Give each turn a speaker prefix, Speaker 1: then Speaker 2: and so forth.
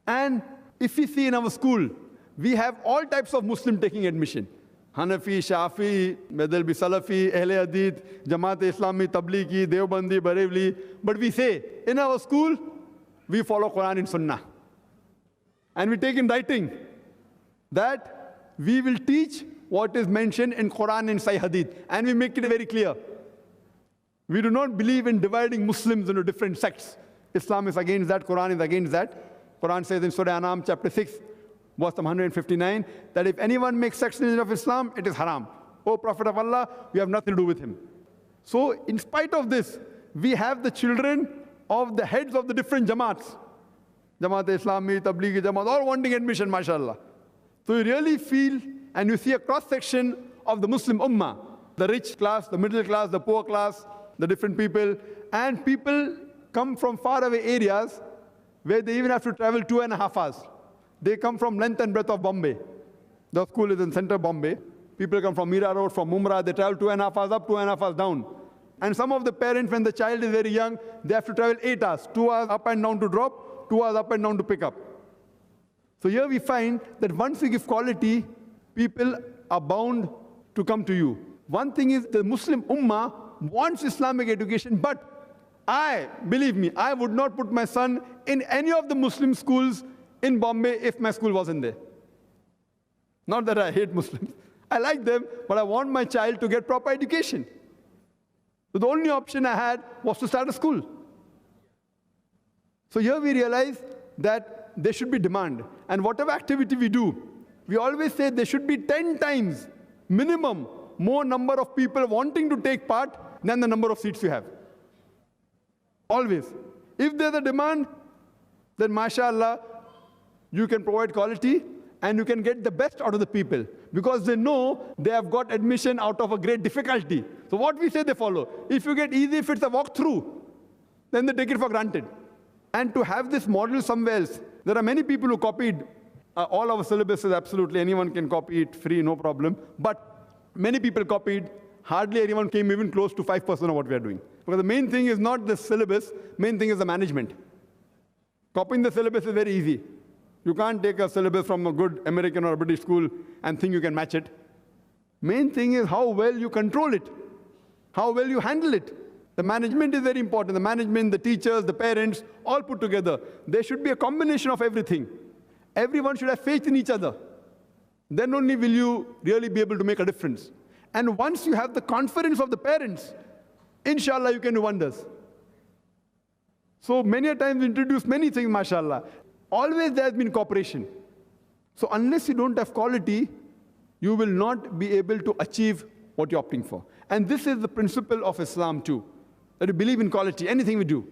Speaker 1: And if we see in our school, we have all types of Muslim taking admission. Hanafi, Shafi, whether it be Salafi, Ahle Hadith, Jamaat Islami, Tablighi, Deobandi, Barelvi. But we say, in our school, we follow Quran and Sunnah. And we take in writing that we will teach what is mentioned in Quran and Sahih Hadith. And we make it very clear. We do not believe in dividing Muslims into different sects. Islam is against that, Quran is against that. Quran says in Surah An'am chapter 6, verse 159, that if anyone makes sections of Islam, it is haram. O Prophet of Allah, you have nothing to do with him. So in spite of this, we have the children of the heads of the different Jamaats. Jamaat Islami, Tablighi Jamaat, all wanting admission, mashallah. So you really feel and you see a cross-section of the Muslim Ummah. The rich class, the middle class, the poor class, the different people. And people come from faraway areas where they even have to travel 2.5 hours. They come from length and breadth of Bombay. The school is in center Bombay. People come from Mira Road, from Mumra. They travel 2.5 hours up, 2.5 hours down. And some of the parents, when the child is very young, they have to travel 8 hours. 2 hours up and down to drop, 2 hours up and down to pick up. So here we find that once we give quality, people are bound to come to you. One thing is the Muslim Ummah wants Islamic education, but believe me, I would not put my son in any of the Muslim schools in Bombay if my school wasn't there. Not that I hate Muslims. I like them, but I want my child to get proper education. So the only option I had was to start a school. So here we realize that there should be demand. And whatever activity we do, we always say there should be 10 times minimum more number of people wanting to take part than the number of seats you have. Always. If there's a demand, then mashallah, you can provide quality and you can get the best out of the people because they know they have got admission out of a great difficulty. So what we say they follow. If you get easy, if it's a walk-through, then they take it for granted. And to have this model somewhere else, there are many people who copied all our syllabuses, absolutely. Anyone can copy it free, no problem. But many people copied. Hardly anyone came even close to 5% of what we are doing. Because the main thing is not the syllabus, main thing is the management. Copying the syllabus is very easy. You can't take a syllabus from a good American or a British school and think you can match it. Main thing is how well you control it, how well you handle it. The management is very important. The management, the teachers, the parents, all put together. There should be a combination of everything. Everyone should have faith in each other. Then only will you really be able to make a difference. And once you have the confidence of the parents, inshallah, you can do wonders. So many a times we introduce many things, mashallah. Always there has been cooperation. So unless you don't have quality, you will not be able to achieve what you're opting for. And this is the principle of Islam too, that you believe in quality, anything we do.